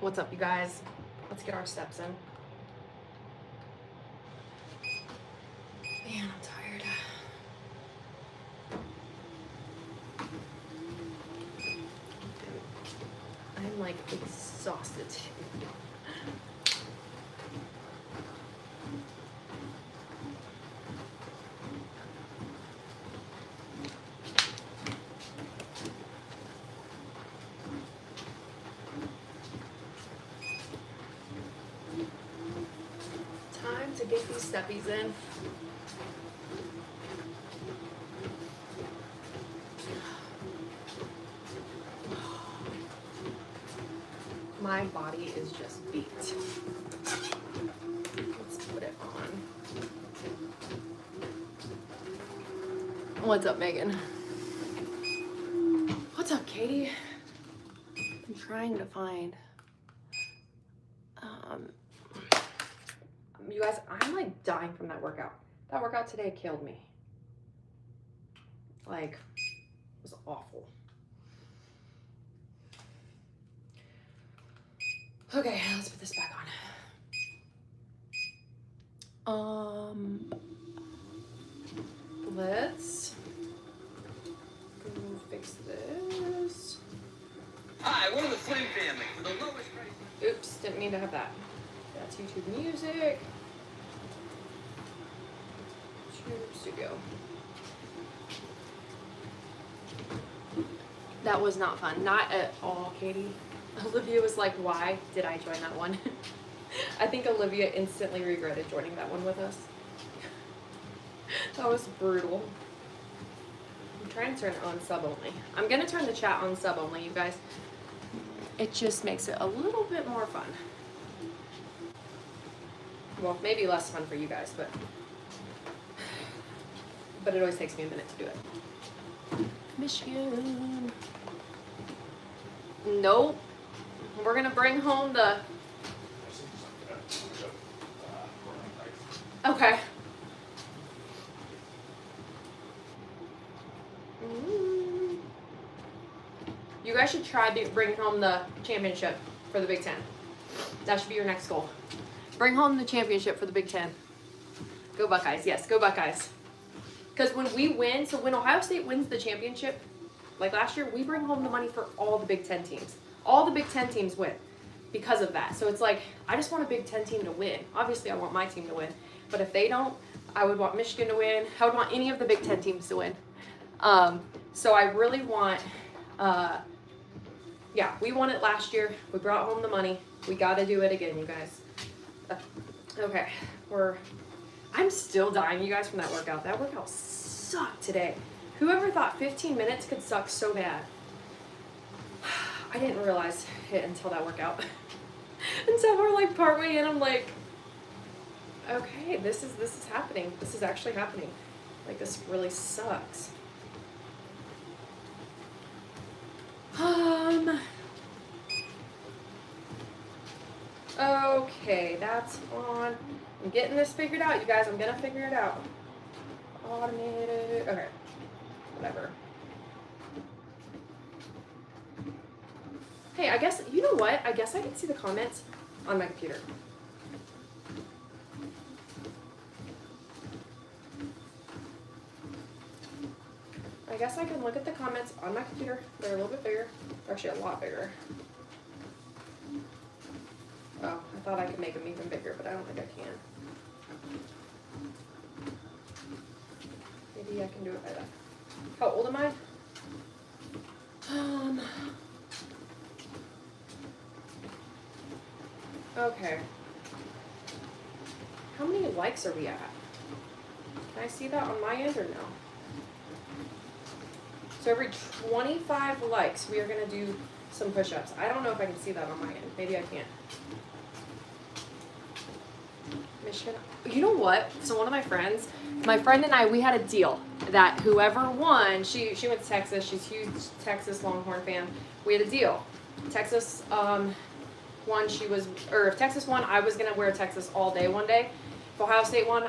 What's up, you guys? Let's get our steps in. Man, I'm tired. I'm like exhausted. Time to get these steppies in. My body is just beat. Let's put it on. What's up, Megan? What's up, Katie? I'm trying to find. You guys, I'm like dying from that workout. That workout today killed me. Like, it was awful. Okay, let's put this back on. Let's go fix this. Hi, we're the Slim family for the lowest price. Oops, didn't mean to have that. That's YouTube music. YouTube Studio. That was not fun. Not at all, Katie. Olivia was like, why did I join that one? I think Olivia instantly regretted joining that one with us. That was brutal. I'm trying to turn it on sub only. I'm going to turn the chat on sub only, you guys. It just makes it a little bit more fun. Well, maybe less fun for you guys, but it always takes me a minute to do it. Michigan. Nope. We're gonna bring home the. Okay. You guys should try bringing home the championship for the Big Ten. That should be your next goal. Bring home the championship for the Big Ten. Go Buckeyes. Yes, go Buckeyes. Because when we win, so when Ohio State wins the championship, like last year, we bring home the money for all the Big Ten teams. All the Big Ten teams win because of that. So it's like, I just want a Big Ten team to win. Obviously, I want my team to win. But if they don't, I would want Michigan to win. I would want any of the Big Ten teams to win. So I really want, yeah, we won it last year. We brought home the money. We got to do it again, you guys. Okay, I'm still dying, you guys, from that workout. That workout sucked today. Whoever thought 15 minutes could suck so bad? I didn't realize it until that workout. Until we're like partway in, I'm like, okay, this is happening. This is actually happening. Like, this really sucks. Okay, that's on. I'm getting this figured out, you guys. I'm gonna figure it out. Automated. Okay. Whatever. Hey, I guess, you know what? I guess I can see the comments on my computer. I guess I can look at the comments on my computer. They're a little bit bigger. They're actually a lot bigger. Oh, I thought I could make them even bigger, but I don't think I can. Maybe I can do it by that. How old am I? Okay. How many likes are we at? Can I see that on my end or no? So every 25 likes, we are going to do some push-ups. I don't know if I can see that on my end. Maybe I can't. Michigan. You know what? So one of my friend and I, we had a deal that whoever won, she went to Texas. She's a huge Texas Longhorn fan. We had a deal. Texas won. If Texas won, I was gonna wear Texas all day one day. If Ohio State won,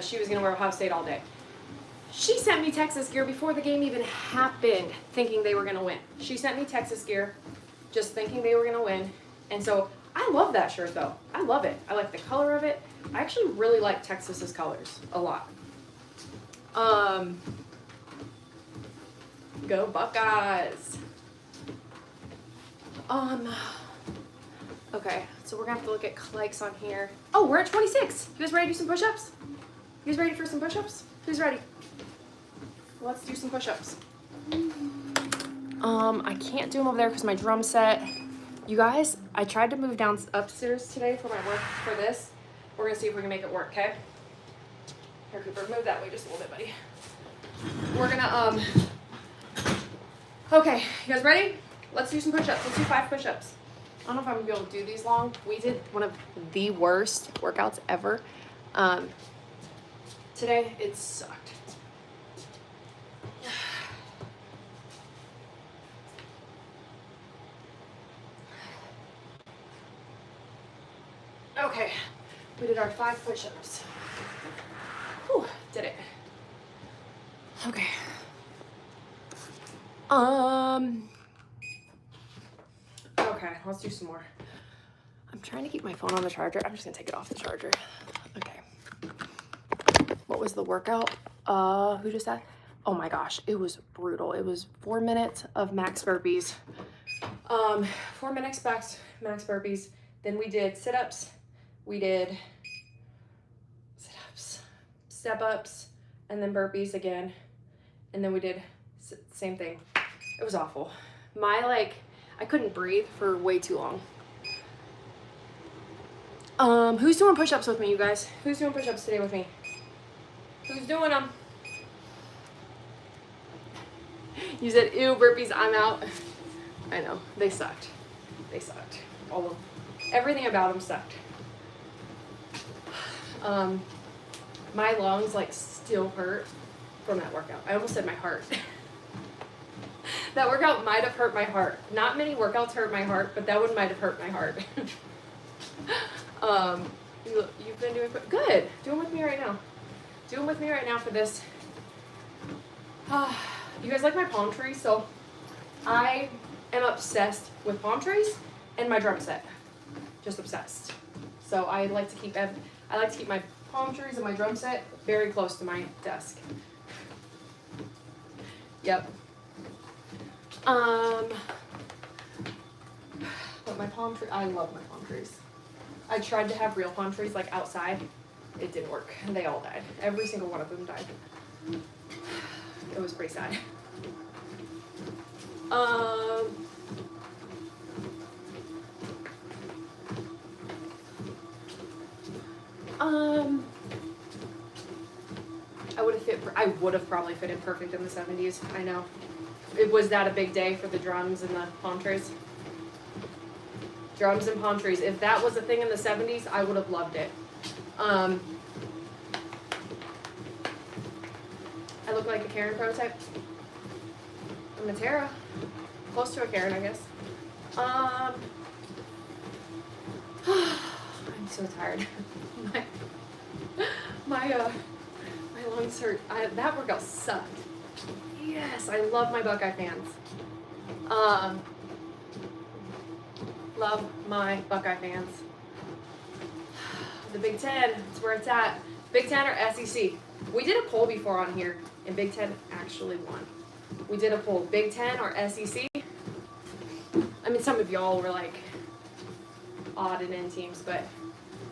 she was gonna wear Ohio State all day. She sent me Texas gear before the game even happened, thinking they were gonna win. She sent me Texas gear, just thinking they were gonna win. And so I love that shirt though. I love it. I like the color of it. I actually really like Texas's colors a lot. Go Buckeyes. Okay, so we're gonna have to look at likes on here. Oh, we're at 26. You guys ready to do some push-ups? You guys ready for some push-ups? Who's ready? Let's do some push-ups. I can't do them over there because my drum set. You guys, I tried to move down upstairs today for my work for this. We're gonna see if we can make it work, okay? Here, Cooper, move that way just a little bit, buddy. We're gonna, okay, you guys ready? Let's do some push-ups. Let's do 5 push-ups. I don't know if I'm gonna be able to do these long. We did one of the worst workouts ever. Today, it sucked. Okay, we did our 5 push-ups. Whew, did it. Okay. Okay, let's do some more. I'm trying to keep my phone on the charger. I'm just gonna take it off the charger. Okay. What was the workout? Who just said? Oh my gosh, it was brutal. It was 4 minutes of max burpees. 4 minutes max burpees. Then we did sit-ups. We did sit-ups, step-ups, and then burpees again. And then we did same thing. It was awful. I couldn't breathe for way too long. Who's doing push-ups with me, you guys? Who's doing push-ups today with me? Who's doing them? You said, ew, burpees, I'm out. I know, they sucked. They sucked. All of them. Everything about them sucked. My lungs still hurt from that workout. I almost said my heart. That workout might have hurt my heart. Not many workouts hurt my heart, but that one might have hurt my heart. You've been doing good. Do them with me right now. Do them with me right now for this. You guys like my palm trees? So I am obsessed with palm trees and my drum set. Just obsessed. So I like to keep my palm trees and my drum set very close to my desk. Yep. But my palm tree, I love my palm trees. I tried to have real palm trees outside. It didn't work. They all died. Every single one of them died. It was pretty sad. I would have probably fit in perfect in the 70s. I know. Was that a big day for the drums and the palm trees? Drums and palm trees. If that was a thing in the 70s, I would have loved it. I look like a Karen prototype. I'm a Tara. Close to a Karen, I guess. I'm so tired. my lungs hurt. That workout sucked. Yes, I love my Buckeye fans. Love my Buckeye fans. The Big Ten, that's where it's at. Big Ten or SEC? We did a poll before on here, and Big Ten actually won. We did a poll, Big Ten or SEC? I mean, some of y'all were odd and end teams, but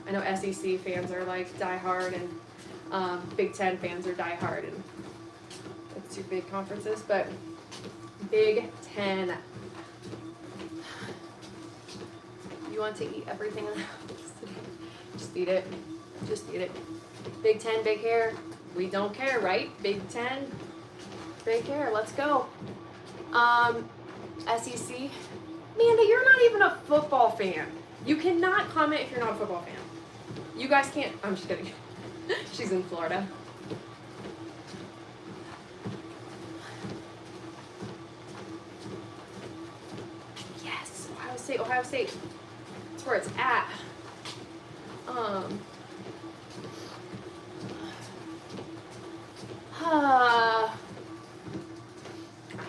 I know SEC fans are die hard, and Big Ten fans are die hard, and it's 2 big conferences, but Big Ten. You want to eat everything in the house today? Just eat it. Just eat it. Big Ten, big hair. We don't care, right? Big Ten, big hair. Let's go. SEC. Amanda, you're not even a football fan. You cannot comment if you're not a football fan. You guys can't. I'm just kidding. She's in Florida. Yes, Ohio State, Ohio State. That's where it's at. I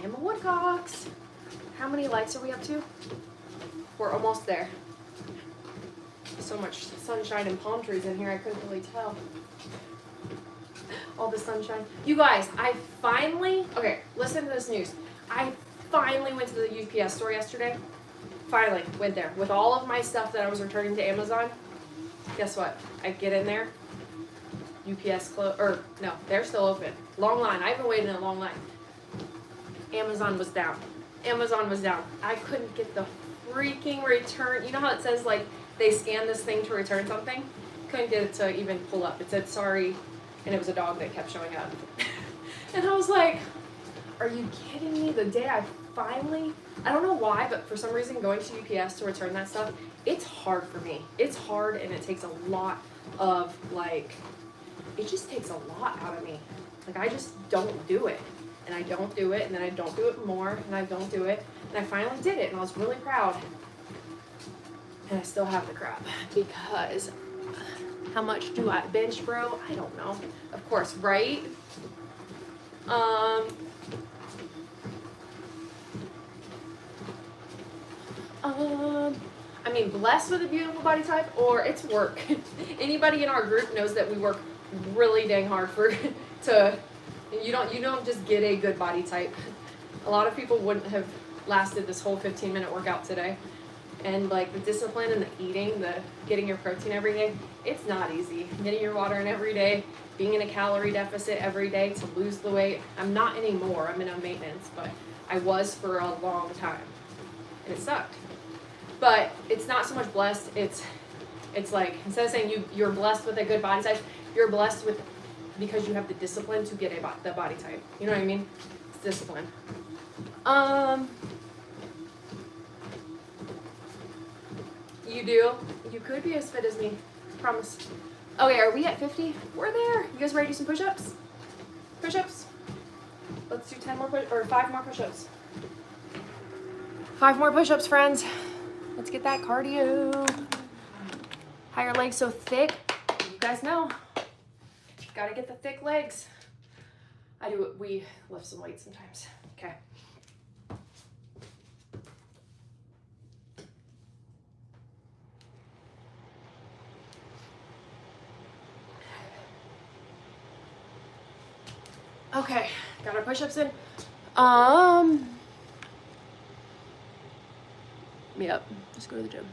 am a Woodcocks. How many likes are we up to? We're almost there. So much sunshine and palm trees in here, I couldn't really tell. All the sunshine. You guys, I finally, okay, listen to this news. I finally went to the UPS store yesterday. Finally went there with all of my stuff that I was returning to Amazon. Guess what? I get in there. UPS closed, or no, they're still open. Long line. I've been waiting in a long line. Amazon was down. Amazon was down. I couldn't get the freaking return. You know how it says like they scan this thing to return something? Couldn't get it to even pull up. It said sorry, and it was a dog that kept showing up. And I was like, are you kidding me? The day I finally, I don't know why, but for some reason going to UPS to return that stuff, it's hard for me. It's hard, and it takes a lot of like, it just takes a lot out of me. Like I just don't do it. And I don't do it, and then I don't do it more, and I don't do it. And I finally did it, and I was really proud. And I still have the crap. Because how much do I bench, bro? I don't know. Of course, right? I mean, blessed with a beautiful body type, or it's work. Anybody in our group knows that we work really dang hard to. You don't just get a good body type. A lot of people wouldn't have lasted this whole 15-minute workout today. And like the discipline and the eating, the getting your protein every day, it's not easy. Getting your water in every day, being in a calorie deficit every day to lose the weight. I'm not anymore. I'm in a maintenance, but I was for a long time. And it sucked. But it's not so much blessed. It's like instead of saying you're blessed with a good body type, you're blessed with because you have the discipline to get the body type. You know what I mean? It's discipline. You do? You could be as fit as me. Promise. Okay, are we at 50? We're there. You guys ready to do some push-ups? Push-ups? Let's do 10 more or 5 more push-ups. 5 more push-ups, friends. Let's get that cardio. How your legs so thick? You guys know. Gotta get the thick legs. I do it. We lift some weights sometimes. Okay. Okay, got our push-ups in. Yep, just go to the gym.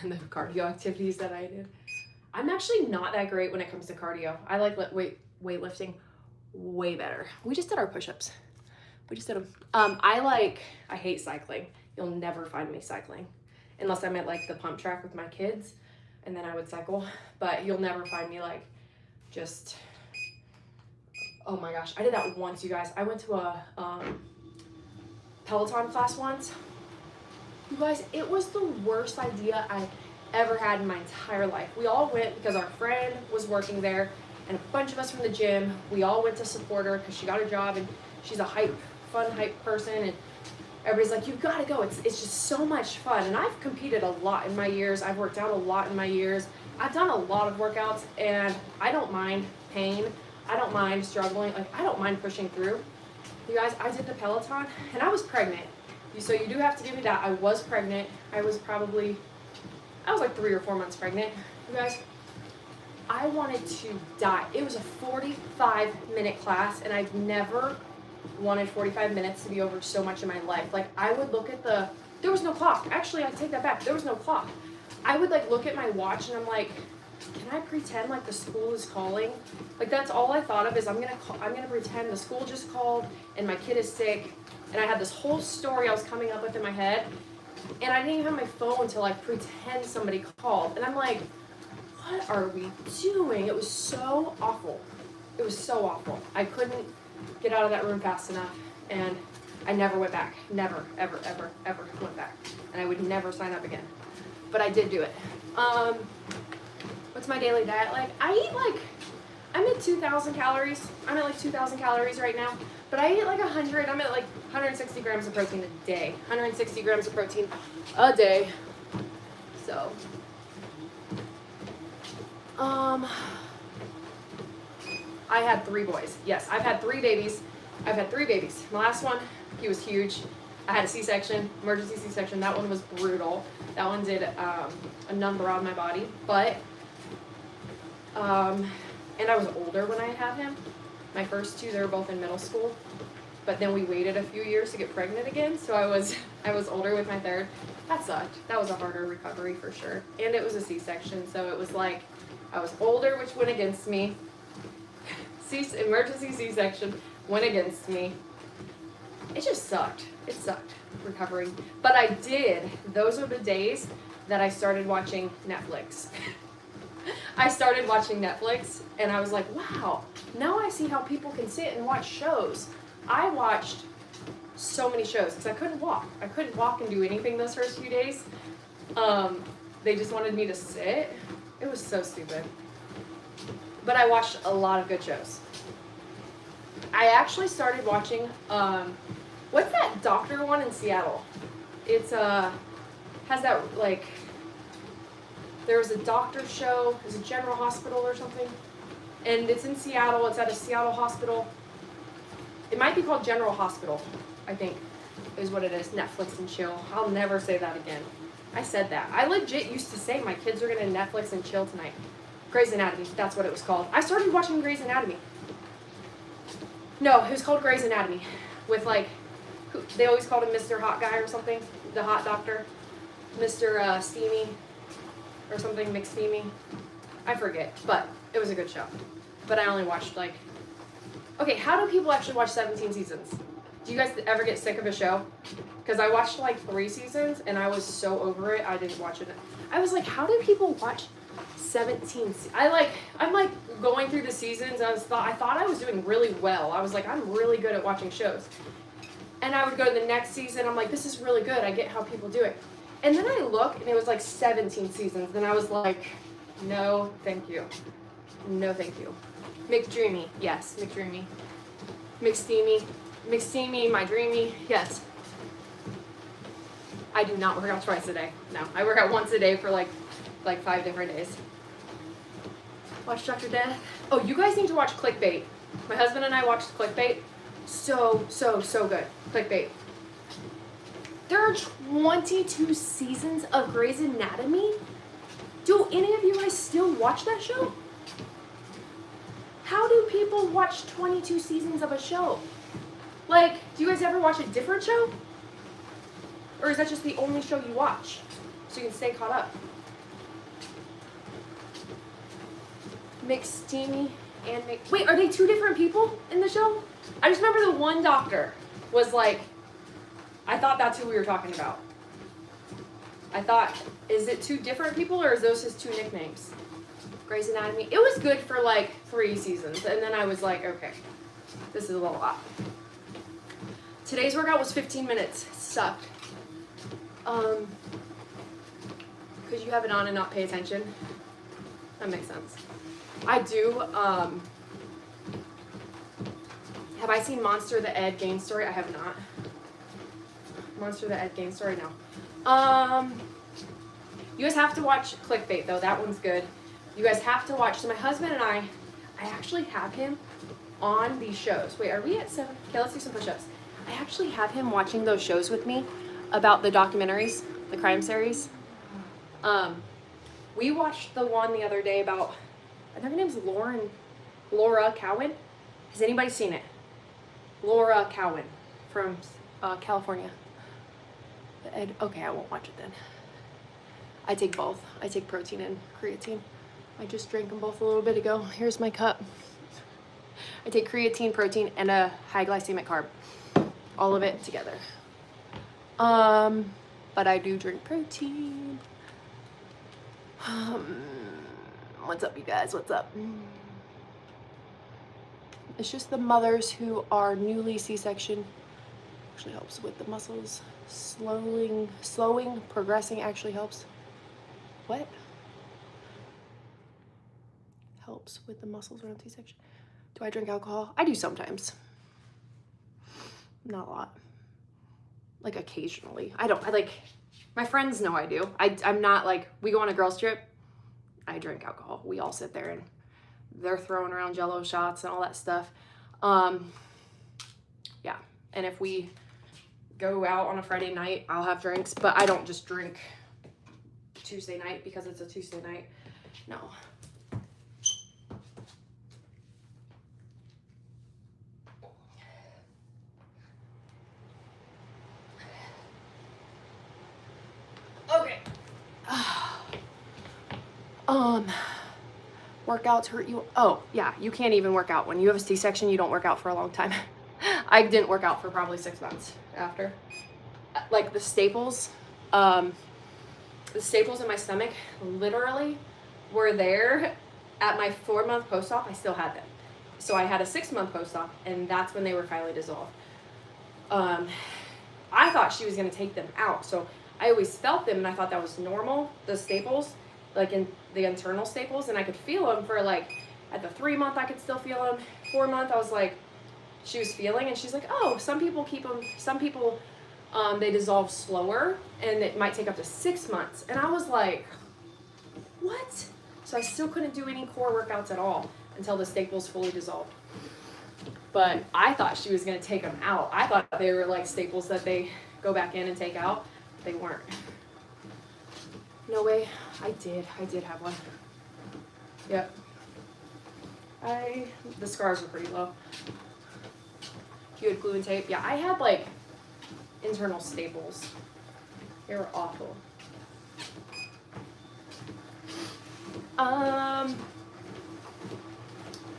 The cardio activities that I did. I'm actually not that great when it comes to cardio. I like weightlifting way better. We just did our push-ups. We just did them. I hate cycling. You'll never find me cycling unless I'm at like the pump track with my kids, and then I would cycle. But you'll never find me like just, oh my gosh. I did that once, you guys. I went to a Peloton class once. You guys, it was the worst idea I ever had in my entire life. We all went because our friend was working there, and a bunch of us from the gym, we all went to support her because she got a job, and she's a fun hype person, and everybody's like, you gotta go. It's just so much fun. And I've competed a lot in my years. I've worked out a lot in my years. I've done a lot of workouts, and I don't mind pain. I don't mind struggling. Like, I don't mind pushing through. You guys, I did the Peloton, and I was pregnant. So you do have to give me that. I was pregnant. I was like 3 or 4 months pregnant. You guys, I wanted to die. It was a 45-minute class, and I've never wanted 45 minutes to be over so much in my life. Like, I would look at there was no clock. Actually, I take that back. There was no clock. I would like look at my watch, and I'm like, can I pretend like the school is calling? Like, that's all I thought of is I'm gonna pretend the school just called and my kid is sick. And I had this whole story I was coming up with in my head, and I didn't even have my phone to like pretend somebody called. And I'm like, what are we doing? It was so awful. It was so awful. I couldn't get out of that room fast enough, and I never went back. Never, ever, ever, ever went back. And I would never sign up again. But I did do it. What's my daily diet like? I'm at 2,000 calories. I'm at like 2,000 calories right now. But I eat like 100. I'm at like 160 grams of protein a day. 160 grams of protein a day. So, I had 3 boys. Yes, I've had 3 babies. I've had 3 babies. My last one, he was huge. I had a C-section, emergency C-section. That one was brutal. That one did a number on my body. But, and I was older when I had him. My first 2, they were both in middle school. But then we waited a few years to get pregnant again. So I was older with my 3rd. That sucked. That was a harder recovery for sure. And it was a C-section. So it was like, I was older, which went against me. Emergency C-section went against me. It just sucked. It sucked recovering. But I did. Those are the days that I started watching Netflix. I started watching Netflix and I was like, wow, now I see how people can sit and watch shows. I watched so many shows because I couldn't walk. I couldn't walk and do anything those first few days. They just wanted me to sit. It was so stupid. But I watched a lot of good shows. I actually started watching, what's that doctor one in Seattle? It's, has that, like, there was a doctor show, it's a general hospital or something, and it's in Seattle, it's at a Seattle hospital. It might be called General Hospital, I think, is what it is, Netflix and chill. I'll never say that again. I said that. I legit used to say my kids are gonna Netflix and chill tonight. Grey's Anatomy, that's what it was called. I started watching Grey's Anatomy. No, it was called Grey's Anatomy. With like, they always called him Mr. Hot Guy or something. The hot doctor. Mr. Steamy. Or something, McSteamy. I forget, but it was a good show. But I only watched like, okay, how do people actually watch 17 seasons? Do you guys ever get sick of a show? Because I watched like 3 seasons and I was so over it, I didn't watch it. I was like, how do people watch 17? I'm like going through the seasons. I thought I was doing really well. I was like, I'm really good at watching shows. And I would go to the next season. I'm like, this is really good. I get how people do it. And then I look and it was like 17 seasons. And I was like, no, thank you. No, thank you. McDreamy. Yes, McDreamy. McSteamy. McSteamy, my dreamy. Yes. I do not work out twice a day. No, I work out once a day for like 5 different days. Watch Dr. Death. Oh, you guys need to watch Clickbait. My husband and I watched Clickbait. So good. Clickbait. There are 22 seasons of Grey's Anatomy. Do any of you guys still watch that show? How do people watch 22 seasons of a show? Like, do you guys ever watch a different show? Or is that just the only show you watch? So you can stay caught up. McSteamy and wait, are they 2 different people in the show? I just remember the one doctor was like, I thought that's who we were talking about. I thought, is it 2 different people or is those his 2 nicknames? Grey's Anatomy. It was good for like 3 seasons and then I was like, okay, this is a little lot. Today's workout was 15 minutes. It sucked. Could you have it on and not pay attention? That makes sense. I do, have I seen Monster the Ed Gain Story? I have not. Monster the Ed Gain Story, no. You guys have to watch Clickbait though, that one's good. You guys have to watch, so my husband and I actually have him on these shows. Wait, are we at 7? Okay, let's do some push-ups. I actually have him watching those shows with me about the documentaries, the crime series. We watched the one the other day about, I think her name's Laura Cowan. Has anybody seen it? Laura Cowan from California. Okay, I won't watch it then. I take both. I take protein and creatine. I just drank them both a little bit ago. Here's my cup. I take creatine, protein, and a high glycemic carb. All of it together. But I do drink protein. What's up, you guys? What's up? It's just the mothers who are newly C-section. Actually helps with the muscles. Slowing, progressing actually helps. What? Helps with the muscles around C-section. Do I drink alcohol? I do sometimes. Not a lot. Like occasionally. I My friends know I do. I'm not like, we go on a girls trip, I drink alcohol. We all sit there and they're throwing around Jello shots and all that stuff. Yeah, and if we go out on a Friday night, I'll have drinks, but I don't just drink Tuesday night because it's a Tuesday night. No. Okay. Workouts hurt you. Oh, yeah, you can't even work out. When you have a C-section, you don't work out for a long time. I didn't work out for probably 6 months after. Like the staples in my stomach literally were there at my 4-month post-op. I still had them. So I had a 6-month post-op, and that's when they were finally dissolved. I thought she was going to take them out. So I always felt them, and I thought that was normal, the staples, like in the internal staples, and I could feel them for like, at the 3-month I could still feel them. 4-month I was like, she was feeling, and she's like, oh, some people keep them, some people, they dissolve slower, and it might take up to 6 months. And I was like, what? So I still couldn't do any core workouts at all until the staples fully dissolved. But I thought she was going to take them out. I thought they were like staples that they go back in and take out. They weren't. No way. I did have one. Yep. The scars were pretty low. You had glue and tape? Yeah, I had like internal staples. They were awful.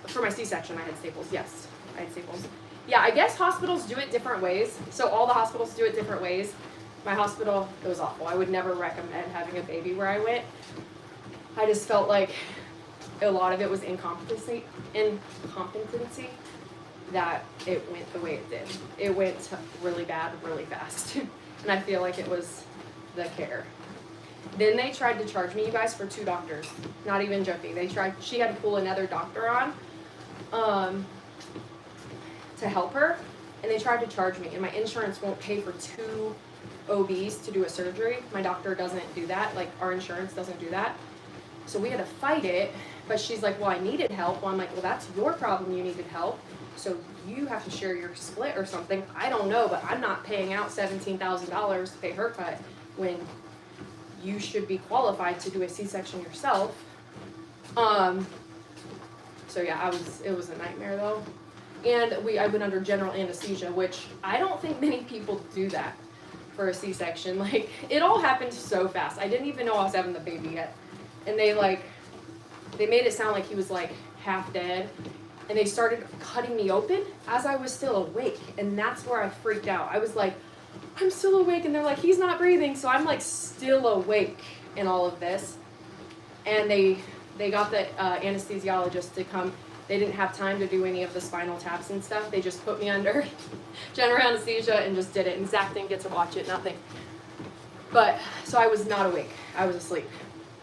For my C-section, I had staples. Yes, I had staples. Yeah, I guess hospitals do it different ways. So all the hospitals do it different ways. My hospital, it was awful. I would never recommend having a baby where I went. I just felt like a lot of it was incompetency that it went the way it did. It went really bad, really fast. And I feel like it was the care. Then they tried to charge me, you guys, for 2 doctors. Not even joking. She had to pull another doctor on to help her, and they tried to charge me, and my insurance won't pay for 2 OBs to do a surgery. My doctor doesn't do that. Like, our insurance doesn't do that. So we had to fight it, but she's like, well, I needed help. Well, I'm like, well, that's your problem. You needed help. So you have to share your split or something. I don't know, but I'm not paying out $17,000 to pay her cut when you should be qualified to do a C-section yourself. So yeah, it was a nightmare though. And I went under general anesthesia, which I don't think many people do that for a C-section. Like, it all happened so fast. I didn't even know I was having the baby yet. And they made it sound like he was like half dead. And they started cutting me open as I was still awake. And that's where I freaked out. I was like, I'm still awake. And they're like, he's not breathing. So I'm like still awake in all of this. And they got the anesthesiologist to come. They didn't have time to do any of the spinal taps and stuff. They just put me under general anesthesia and just did it. And Zach didn't get to watch it, nothing. But, so I was not awake. I was asleep.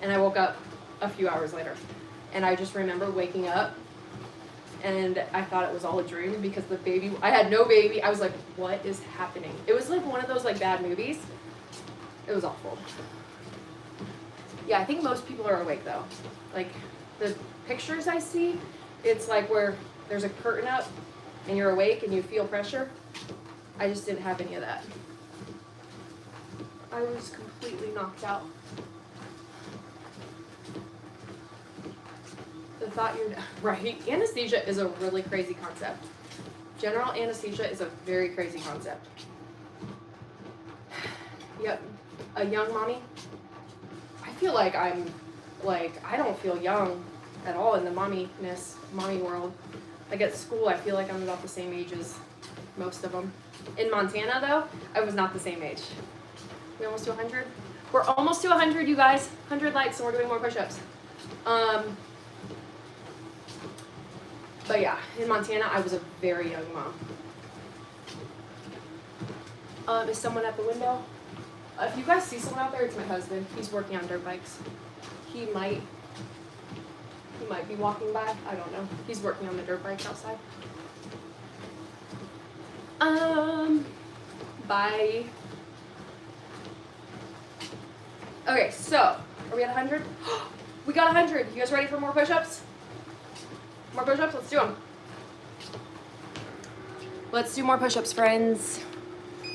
And I woke up a few hours later. And I just remember waking up, and I thought it was all a dream because the baby, I had no baby. I was like, what is happening? It was like one of those like bad movies. It was awful. Yeah, I think most people are awake though. Like, the pictures I see, it's like where there's a curtain up and you're awake and you feel pressure. I just didn't have any of that. I was completely knocked out. The thought you're right. Anesthesia is a really crazy concept. General anesthesia is a very crazy concept. Yep, a young mommy. I feel like I don't feel young at all in the mommy world. Like at school, I feel like I'm about the same age as most of them. In Montana, though, I was not the same age. We almost to 100? We're almost to 100, you guys. 100 likes, and we're doing more push-ups. But yeah, in Montana, I was a very young mom. Is someone at the window? If you guys see someone out there, it's my husband. He's working on dirt bikes. He might be walking by. I don't know. He's working on the dirt bikes outside. Bye. Okay, so are we at 100? We got 100. You guys ready for more push-ups? More push-ups? Let's do them. Let's do more push-ups, friends.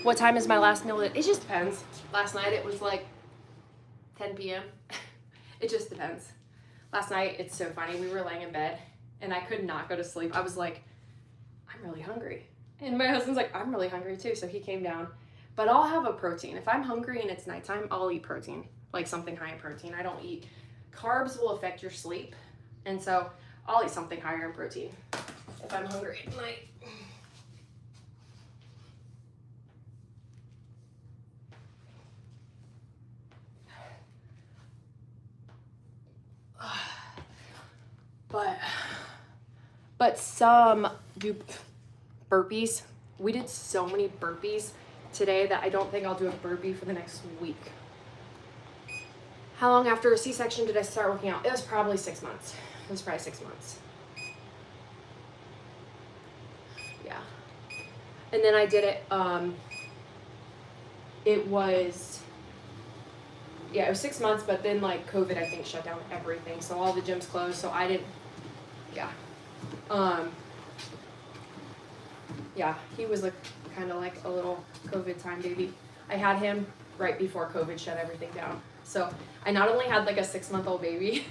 What time is my last meal? It just depends. Last night it was like 10 p.m. It just depends. Last night, it's so funny. We were laying in bed and I could not go to sleep. I was like, I'm really hungry. And my husband's like, I'm really hungry too. So he came down. But I'll have a protein. If I'm hungry and it's nighttime, I'll eat protein, like something high in protein. I don't eat. Carbs will affect your sleep. And so I'll eat something higher in protein if I'm hungry at night. But some do burpees. We did so many burpees today that I don't think I'll do a burpee for the next week. How long after a C-section did I start working out? It was probably 6 months. It was probably 6 months. Yeah. And then I did it, it was 6 months, but then like COVID, I think, shut down everything. So all the gyms closed, so I didn't, he was like kind of like a little COVID time baby. I had him right before COVID shut everything down. So I not only had like a 6-month-old baby,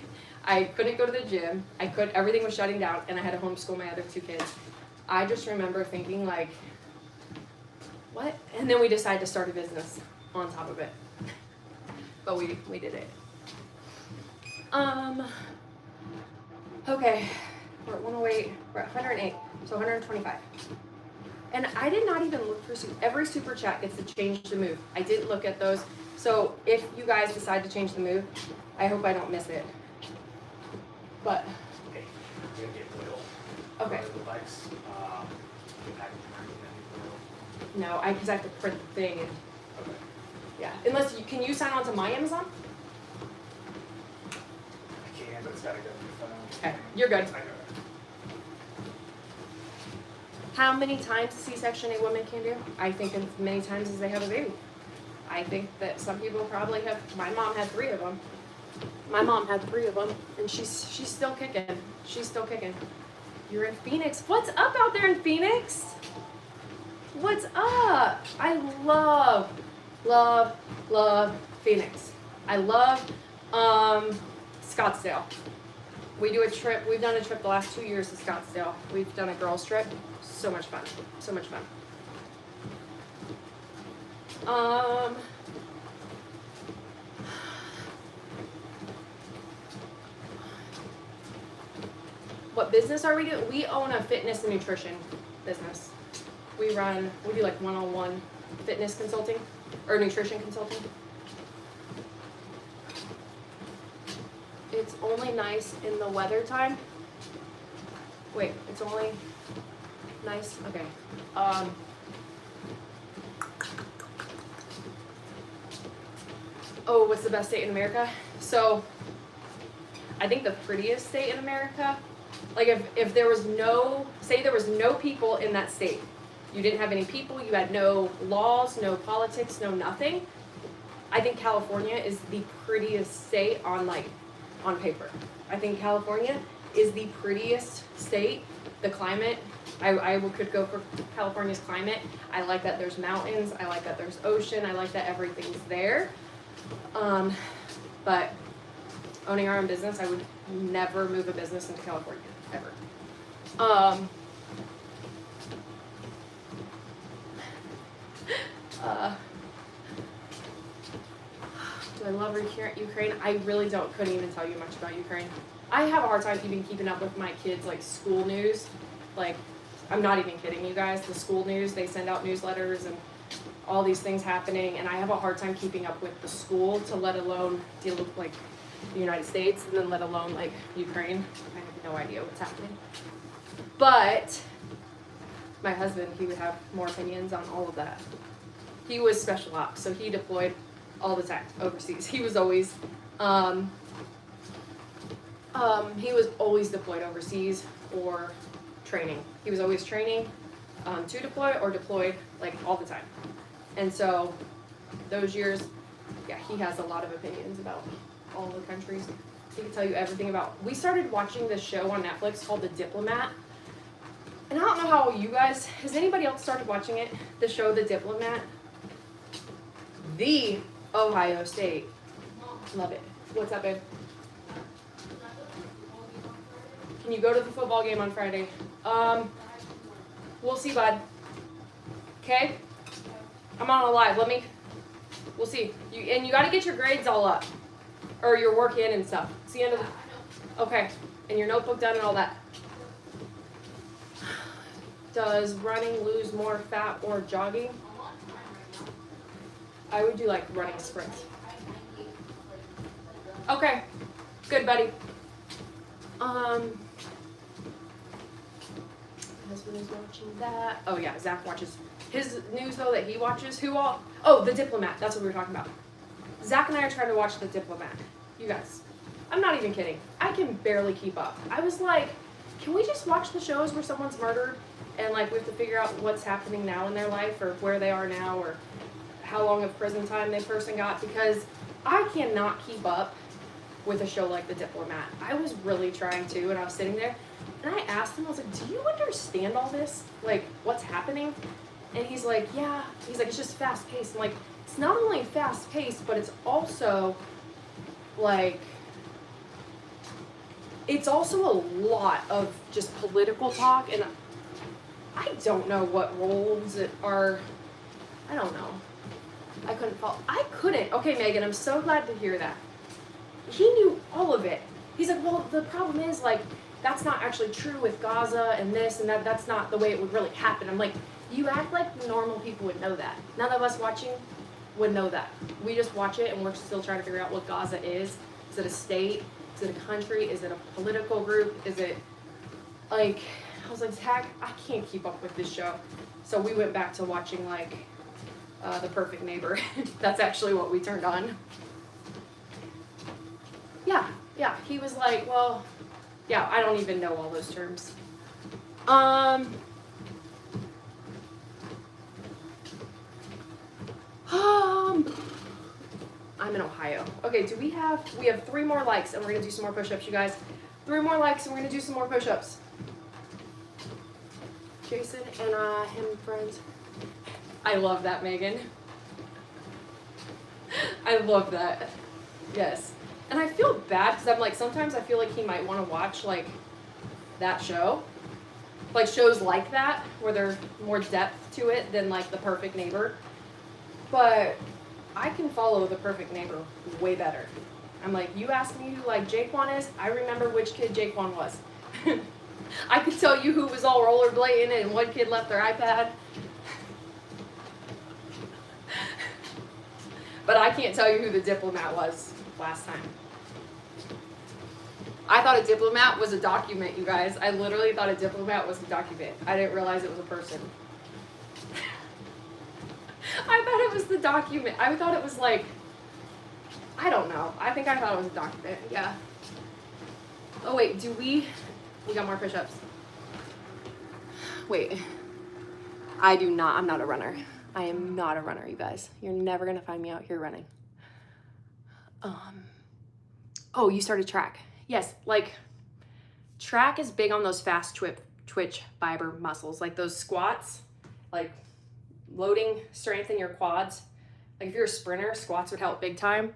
I couldn't go to the gym, everything was shutting down, and I had to homeschool my other 2 kids. I just remember thinking like, what? And then we decided to start a business on top of it. But we did it. Okay, we're at 108, we're at 108, so 125. And I did not even look for every super chat gets to change the move. I didn't look at those. So if you guys decide to change the move, I hope I don't miss it. But Okay, we're gonna get oil. Okay. The bikes, no, because I have to print the thing and Okay. yeah. Unless can you sign on to my Amazon? I can, but it's gotta go through the phone. Okay, you're good. I know. How many times a C-section a woman can do? I think as many times as they have a baby. I think that some people probably have. My mom had 3 of them. My mom had 3 of them, and she's still kicking. She's still kicking. You're in Phoenix. What's up out there in Phoenix? What's up? I love Phoenix. I love Scottsdale. We do a trip. We've done a trip the last 2 years to Scottsdale. We've done a girls trip. So much fun. So much fun. What business are we doing? We own a fitness and nutrition business. We do like one-on-one fitness consulting or nutrition consulting. It's only nice in the weather time. Wait, it's only nice? Okay. Oh, what's the best state in America? So, I think the prettiest state in America, like if there was say there was no people in that state, you didn't have any people, you had no laws, no politics, no nothing, I think California is the prettiest state on paper. I think California is the prettiest state. The climate, I could go for California's climate. I like that there's mountains. I like that there's ocean. I like that everything's there. But owning our own business, I would never move a business into California, ever. Do I love Ukraine? I really couldn't even tell you much about Ukraine. I have a hard time even keeping up with my kids' school news. I'm not even kidding you guys. The school news, they send out newsletters and all these things happening, and I have a hard time keeping up with the school, to let alone deal with the United States, and then let alone Ukraine. I have no idea what's happening. But my husband, he would have more opinions on all of that. He was special ops, so he deployed all the time overseas. He was always deployed overseas or training. He was always training to deploy or deployed all the time. And so those years, Yeah, he has a lot of opinions about all the countries. He can tell you everything about. We started watching this show on Netflix called The Diplomat. And I don't know how you guys, has anybody else started watching it? The show The Diplomat? The Ohio State. Love it. What's up, babe? Can you go to the football game on Friday? We'll see, bud. Okay? I'm on a live. We'll see. And you got to get your grades all up. Or your work in and stuff. It's the end of the, okay. And your notebook done and all that. Does running lose more fat or jogging? I would do like running sprints. Okay. Good, buddy. Husband is watching that. Oh yeah, Zach watches his news though that he watches. Who all? Oh, The Diplomat. That's what we were talking about. Zach and I are trying to watch The Diplomat. You guys, I'm not even kidding. I can barely keep up. I was like, can we just watch the shows where someone's murdered and like we have to figure out what's happening now in their life or where they are now or how long of prison time that person got? Because I cannot keep up with a show like The Diplomat. I was really trying to, and I was sitting there and I asked him, I was like, do you understand all this? Like, what's happening? And he's like, yeah. He's like, it's just fast paced. I'm like, it's not only fast paced, but it's also like, it's also a lot of just political talk. And I don't know what roles it are. I don't know. I couldn't follow. I couldn't. Okay, Megan, I'm so glad to hear that. He knew all of it. He's like, well, the problem is, like, that's not actually true with Gaza and this and that. That's not the way it would really happen. I'm like, you act like normal people would know that. None of us watching would know that. We just watch it and we're still trying to figure out what Gaza is. Is it a state? Is it a country? Is it a political group? Is it, like, I was like, Zach, I can't keep up with this show. So we went back to watching, like, The Perfect Neighbor. That's actually what we turned on. Yeah, he was like, well, yeah, I don't even know all those terms. I'm in Ohio. Okay, we have 3 more likes and we're gonna do some more push-ups, you guys. 3 more likes and we're gonna do some more push-ups. Jason and him friends. I love that, Megan. I love that. Yes. And I feel bad because I'm like, sometimes I feel like he might want to watch like that show. Like shows like that where there's more depth to it than like The Perfect Neighbor. But I can follow The Perfect Neighbor way better. I'm like, you asked me who like Jaquan is, I remember which kid Jaquan was. I could tell you who was all rollerblading and what kid left their iPad. But I can't tell you who The Diplomat was last time. I thought a diplomat was a document, you guys. I literally thought a diplomat was a document. I didn't realize it was a person. I thought it was the document. I thought it was like, I don't know. I think I thought it was a document, yeah. Oh wait, we got more push-ups. Wait, I'm not a runner. I am not a runner, you guys. You're never gonna find me out here running. Oh, you started track. Yes, like track is big on those fast twitch fiber muscles, like those squats, like loading strength in your quads. Like if you're a sprinter, squats would help big time.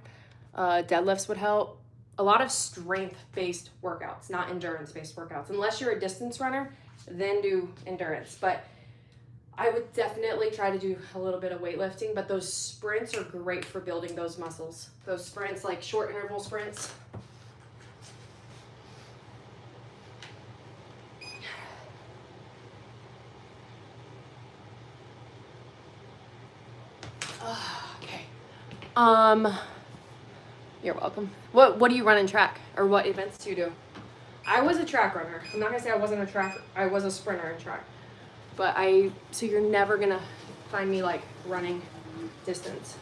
Deadlifts would help. A lot of strength-based workouts, not endurance-based workouts. Unless you're a distance runner, then do endurance. But I would definitely try to do a little bit of weightlifting, but those sprints are great for building those muscles. Those sprints, like short interval sprints. Okay. You're welcome. What do you run in track? Or what events do you do? I was a track runner. I'm not gonna say I wasn't a track, I was a sprinter in track. But so you're never gonna find me like running distance.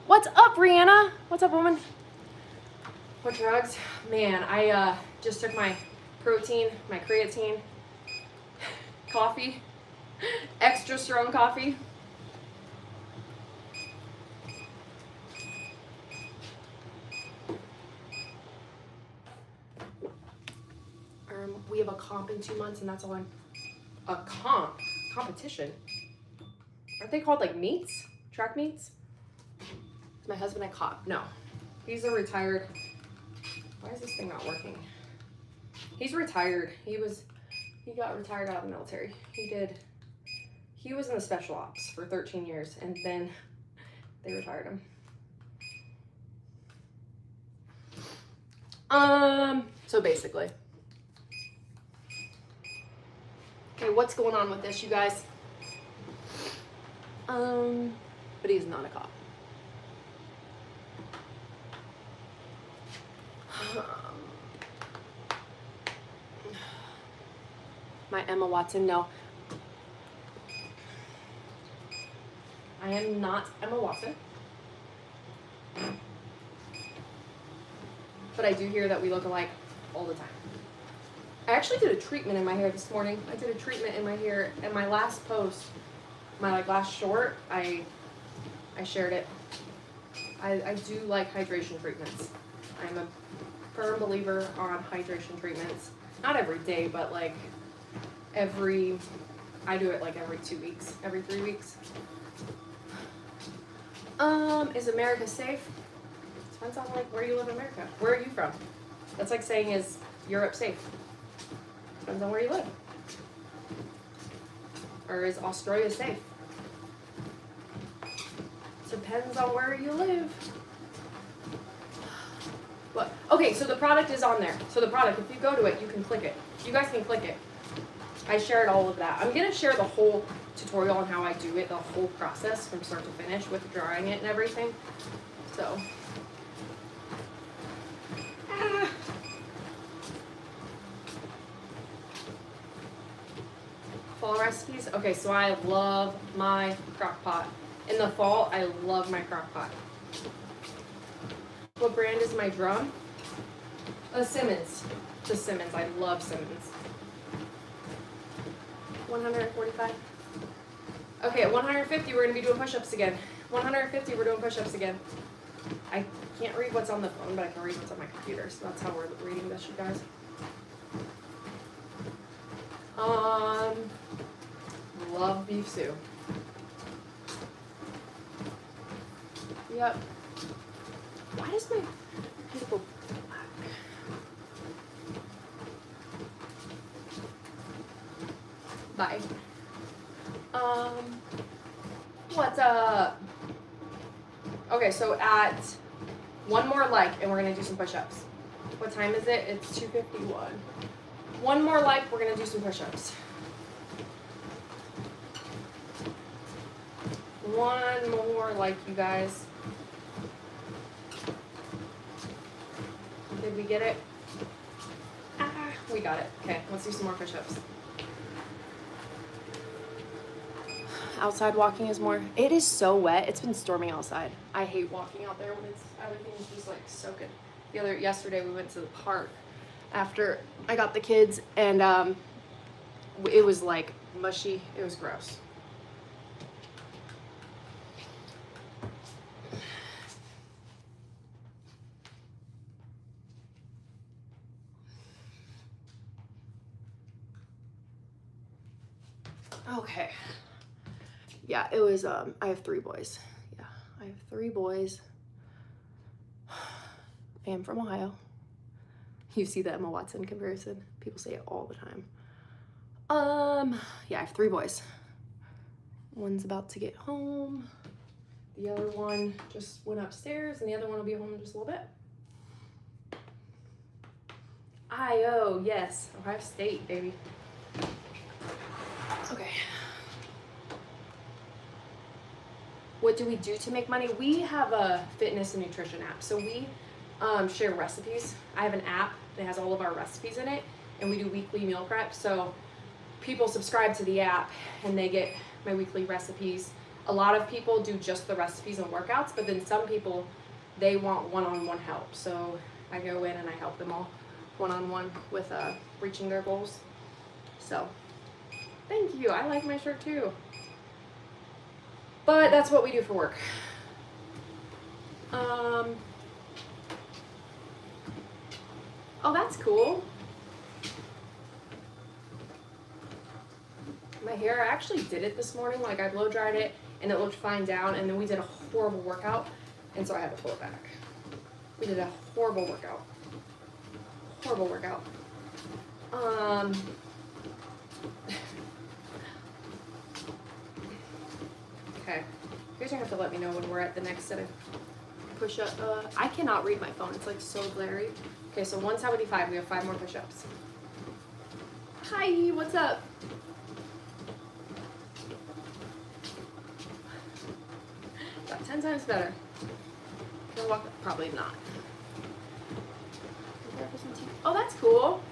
What's up, Brianna? What's up, woman? What drugs? Man, I just took my protein, my creatine, coffee, extra strong coffee. have a comp in 2 months, and that's all competition. Aren't they called like meets? Track meets? Is my husband a cop? No. He's a retired. Why is this thing not working? He's retired. He got retired out of the military. He was in the special ops for 13 years, and then they retired him. So basically. Okay, what's going on with this, you guys? But he's not a cop. My Emma Watson, no. I am not Emma Watson. But I do hear that we look alike all the time. I actually did a treatment in my hair this morning. I did a treatment in my hair, and my last post, my last short, I shared it. I do like hydration treatments. I'm a firm believer on hydration treatments. Not every day, but like I do it like every 2 weeks, every 3 weeks. Is America safe? Depends on like where you live in America. Where are you from? That's like saying, is Europe safe? Depends on where you live. Or is Australia safe? Depends on where you live. What? Okay, so the product is on there. So the product, if you go to it, you can click it. You guys can click it. I shared all of that. I'm going to share the whole tutorial on how I do it, the whole process from start to finish with drying it and everything. So. Fall recipes. Okay, so I love my crock pot. In the fall, I love my crock pot. What brand is my drum? Simmons. The Simmons. I love Simmons. 145. Okay, at 150, we're going to be doing push-ups again. 150, we're doing push-ups again. I can't read what's on the phone, but I can read what's on my computer, so that's how we're reading this, you guys. Love beef stew. Yep. Why does my people black? Bye. What's up? Okay, so at one more like, and we're gonna do some push-ups. What time is it? It's 2:51. One more like, we're gonna do some push-ups. One more like, you guys. Did we get it? We got it. Okay, let's do some more push-ups. Outside walking is more. It is so wet. It's been storming outside. I hate walking out there when everything's just like soaking. Yesterday we went to the park after I got the kids, and it was like mushy. It was gross. Okay. Yeah, it was, I have 3 boys. Yeah, I have 3 boys. I am from Ohio. You see the Emma Watson comparison? People say it all the time. Yeah, I have 3 boys. One's about to get home. The other one just went upstairs, and the other one will be home in just a little bit. I-O, yes, Ohio State, baby. Okay. What do we do to make money? We have a fitness and nutrition app. So we share recipes. I have an app that has all of our recipes in it, and we do weekly meal prep. So people subscribe to the app and they get my weekly recipes. A lot of people do just the recipes and workouts, but then some people, they want one-on-one help. So I go in and I help them all one-on-one with reaching their goals. So thank you. I like my shirt too. But that's what we do for work. Oh, that's cool. my hair. I actually did it this morning. Like I blow dried it and it looked fine down, and then we did a horrible workout, and so I had to pull it back. We did a horrible workout. Horrible workout. Okay. You guys are gonna have to let me know when we're at the next set of push-up. I cannot read my phone. It's like so glary. Okay, so 175. We have 5 more push-ups. Hi, what's up? Got 10 times better. Can I walk? Probably not. Oh, that's cool.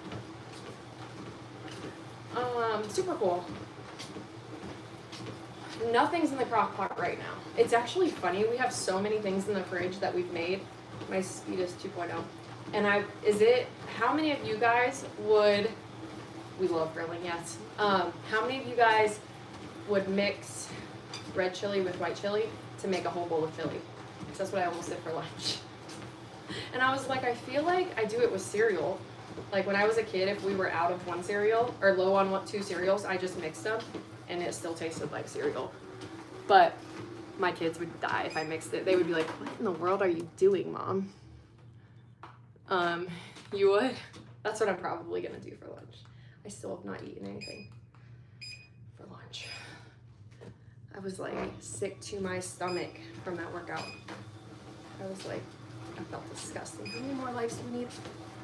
Super cool. Nothing's in the crock pot right now. It's actually funny. We have so many things in the fridge that we've made. My speed is 2.0. And how many of you guys would, we love grilling, yes. How many of you guys would mix red chili with white chili to make a whole bowl of chili? Because that's what I almost did for lunch. And I was like, I feel like I do it with cereal. Like when I was a kid, if we were out of one cereal or low on 2 cereals, I just mixed them and it still tasted like cereal. But my kids would die if I mixed it. They would be like, what in the world are you doing, Mom? You would? That's what I'm probably gonna do for lunch. I still have not eaten anything for lunch. I was like sick to my stomach from that workout. I was like, I felt disgusting. How many more legs do we need?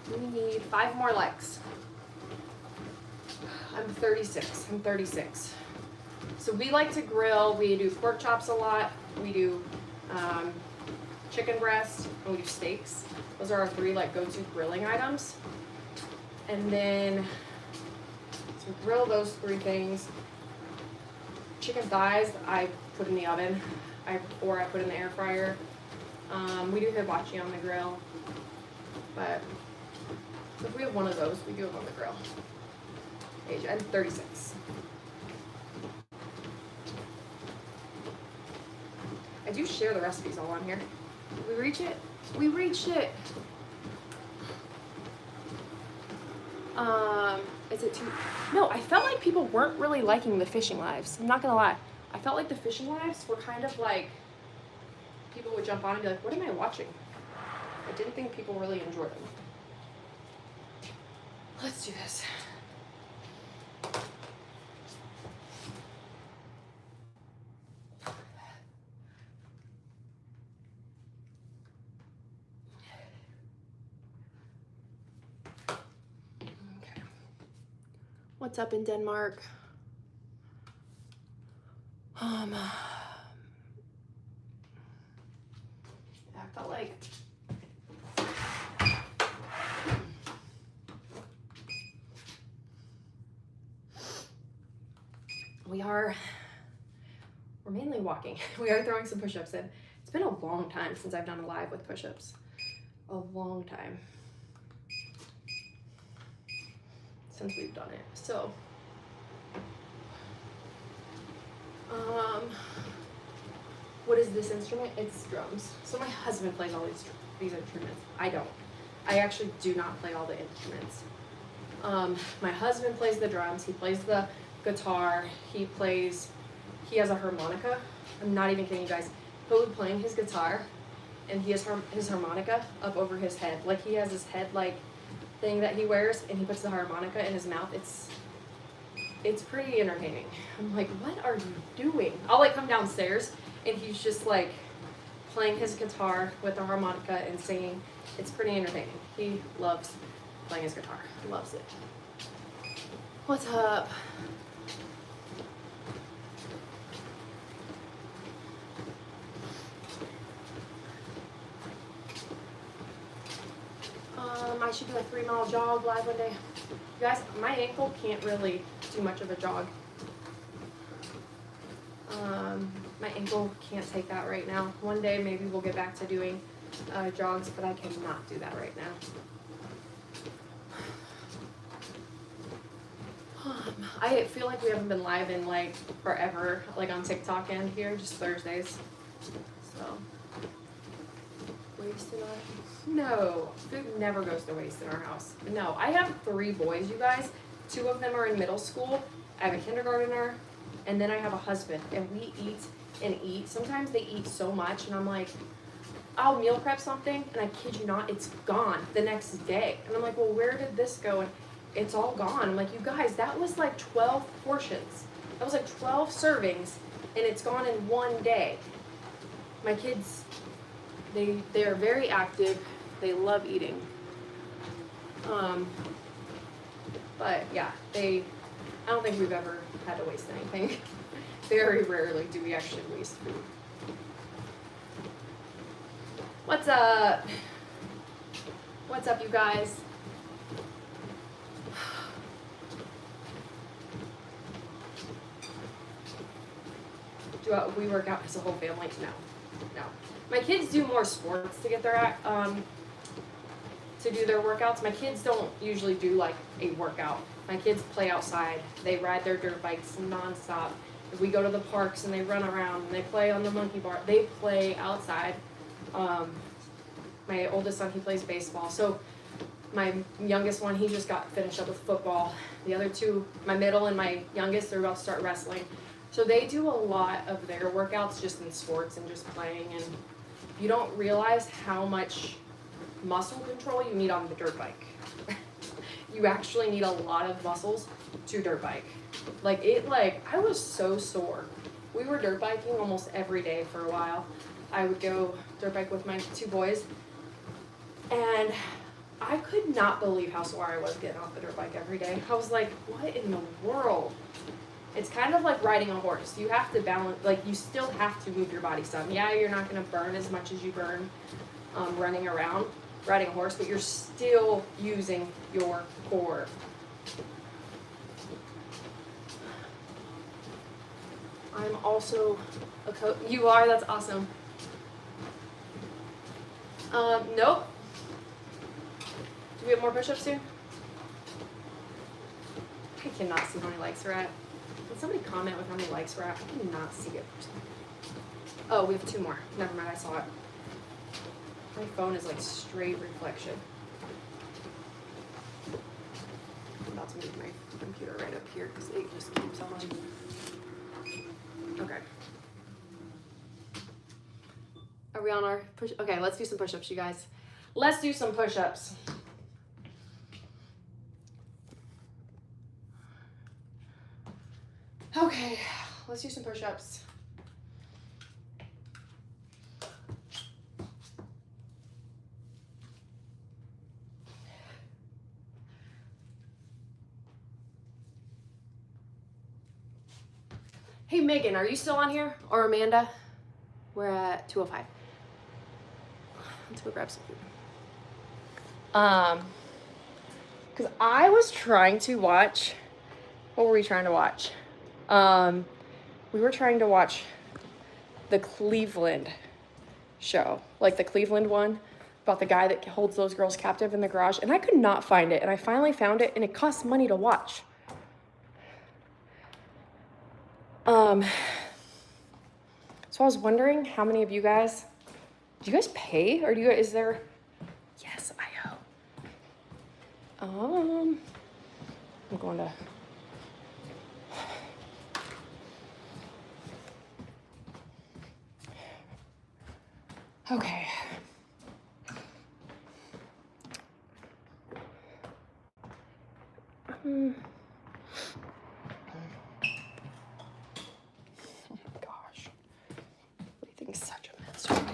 We need 5 more legs. I'm 36. So we like to grill. We do pork chops a lot. We do chicken breast, and we do steaks. Those are our 3 like go-to grilling items. And then so grill those 3 things. Chicken thighs I put in the oven, or I put in the air fryer. We do hibachi on the grill, but if we have one of those, we do it on the grill. Age, I'm 36. I do share the recipes all on here. Did we reach it? We reached it. Is it too? No, I felt like people weren't really liking the fishing lives. I'm not gonna lie. I felt like the fishing lives were kind of like, people would jump on and be like, what am I watching? I didn't think people really enjoyed them. Let's do this. Okay. What's up in Denmark? I felt like we're mainly walking. We are throwing some push-ups in. It's been a long time since I've done a live with push-ups. A long time since we've done it. So, what is this instrument? It's drums. So my husband plays all these instruments. I don't. I actually do not play all the instruments. My husband plays the drums. He plays the guitar. He has a harmonica. I'm not even kidding you guys. He'll be playing his guitar and he has his harmonica up over his head. Like he has this head like thing that he wears and he puts the harmonica in his mouth. It's pretty entertaining. I'm like, what are you doing? I'll like come downstairs and he's just like playing his guitar with the harmonica and singing. It's pretty entertaining. He loves playing his guitar. He loves it. What's up? I should do a 3-mile jog live one day. You guys, my ankle can't really do much of a jog. My ankle can't take that right now. One day maybe we'll get back to doing jogs, but I cannot do that right now. I feel like we haven't been live in like forever, like on TikTok and here, just Thursdays. So, waste in our no, food never goes to waste in our house. No, I have 3 boys, you guys. 2 of them are in middle school. I have a kindergartner, and then I have a husband, and we eat and eat. Sometimes they eat so much, and I'm like, I'll meal prep something, and I kid you not, it's gone the next day. And I'm like, well, where did this go? And it's all gone. I'm like, you guys, that was like 12 portions. That was like 12 servings, and it's gone in one day. My kids, they are very active. They love eating. But yeah, I don't think we've ever had to waste anything. Very rarely do we actually waste food. What's up? What's up, you guys? Do we work out as a whole family? No. My kids do more sports to get their to do their workouts. My kids don't usually do like a workout. My kids play outside. They ride their dirt bikes nonstop. We go to the parks and they run around and they play on the monkey bar. They play outside. My oldest son, he plays baseball. So my youngest one, he just got finished up with football. The other two, my middle and my youngest, they're about to start wrestling. So they do a lot of their workouts just in sports and just playing. And you don't realize how much muscle control you need on the dirt bike. You actually need a lot of muscles to dirt bike. I was so sore. We were dirt biking almost every day for a while. I would go dirt bike with my two boys, and I could not believe how sore I was getting off the dirt bike every day. I was like, what in the world? It's kind of like riding a horse. You have to balance, you still have to move your body some. Yeah, you're not going to burn as much as you burn running around riding a horse, but you're still using your core. I'm also a coach. You are? That's awesome. Nope. Do we have more push-ups soon? I cannot see how many likes we're at. Can somebody comment with how many likes we're at? I cannot see it. Oh, we have 2 more. Never mind, I saw it. My phone is like straight reflection. I'm about to move my computer right up here because it just keeps on. Okay. Are we on our push? Okay, let's do some push-ups, you guys. Let's do some push-ups. Okay, let's do some push-ups. Hey, Megan, are you still on here? Or Amanda? We're at 2:05. Let's go grab some food. Because I was trying to watch, what were we trying to watch? We were trying to watch the Cleveland show, like the Cleveland one, about the guy that holds those girls captive in the garage, and I could not find it, and I finally found it, and it costs money to watch. So I was wondering how many of you guys, do you guys pay, or is there, yes, I hope. I'm going to, okay. Oh my gosh. Everything's such a mess right now.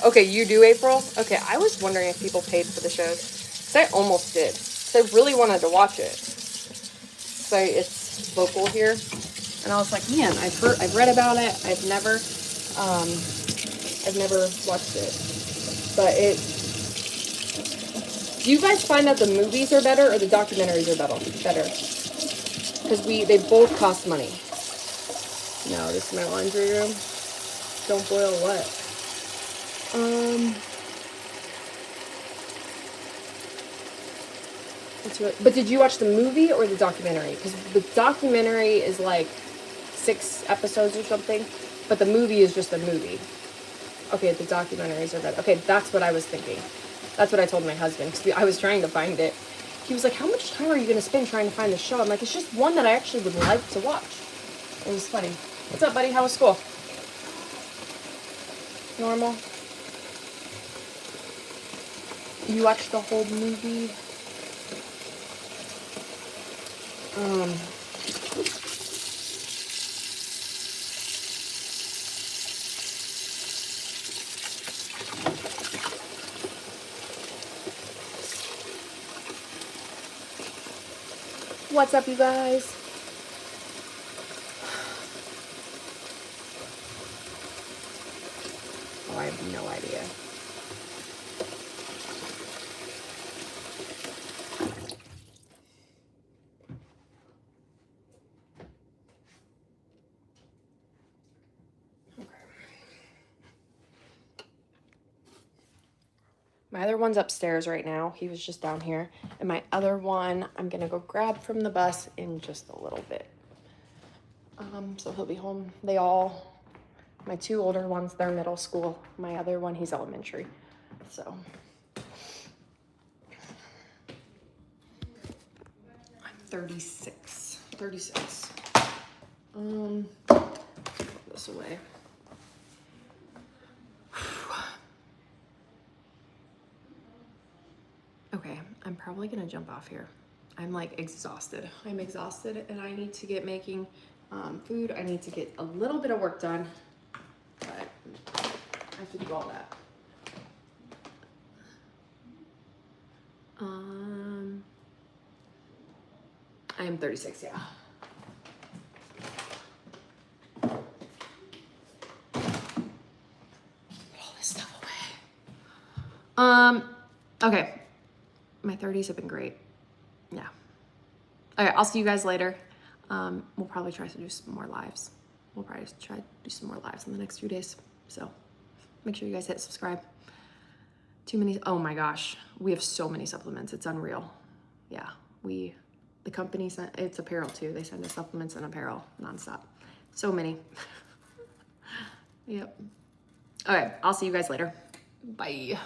Okay, you do April? Okay, I was wondering if people paid for the shows. Because I almost did. Because I really wanted to watch it. So it's local here. And I was like, man, I've read about it. I've never watched it. But do you guys find that the movies are better or the documentaries are better? Because they both cost money. No, this is my laundry room. Don't boil what? to it. But did you watch the movie or the documentary? Because the documentary is like 6 episodes or something, but the movie is just a movie. Okay, the documentaries are better. Okay, that's what I was thinking. That's what I told my husband, because I was trying to find it. He was like, how much time are you going to spend trying to find the show? I'm like, it's just one that I actually would like to watch. It was funny. What's up, buddy? How was school? Normal? You watched the whole movie? What's up, you guys? Oh, I have no idea. My other one's upstairs right now. He was just down here. And my other one, I'm gonna go grab from the bus in just a little bit. So he'll be home. My 2 older ones, they're middle school. My other one, he's elementary. So. I'm 36. Put this away. Okay, I'm probably gonna jump off here. I'm like exhausted. I'm exhausted and I need to get making food. I need to get a little bit of work done, but I have to do all that. I am 36, yeah. Put all this stuff away. Okay. My 30s have been great. Yeah. Okay, I'll see you guys later. We'll probably try to do some more lives. We'll probably try to do some more lives in the next few days. So make sure you guys hit subscribe. Oh my gosh. We have so many supplements. It's unreal. Yeah. The company sent, it's apparel too. They send us supplements and apparel nonstop. So many. Yep. Okay, I'll see you guys later. Bye.